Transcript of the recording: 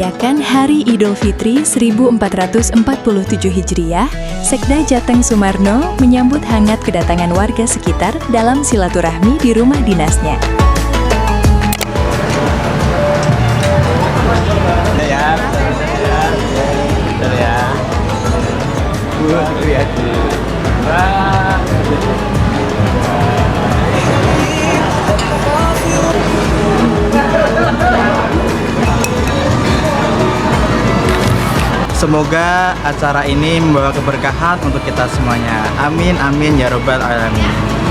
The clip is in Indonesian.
merayakan Hari Idul Fitri 1447 Hijriah, Sekda Jateng Sumarno menyambut hangat kedatangan warga sekitar dalam silaturahmi di rumah dinasnya. Semoga acara ini membawa keberkahan untuk kita semuanya. Amin, amin, ya robbal alamin.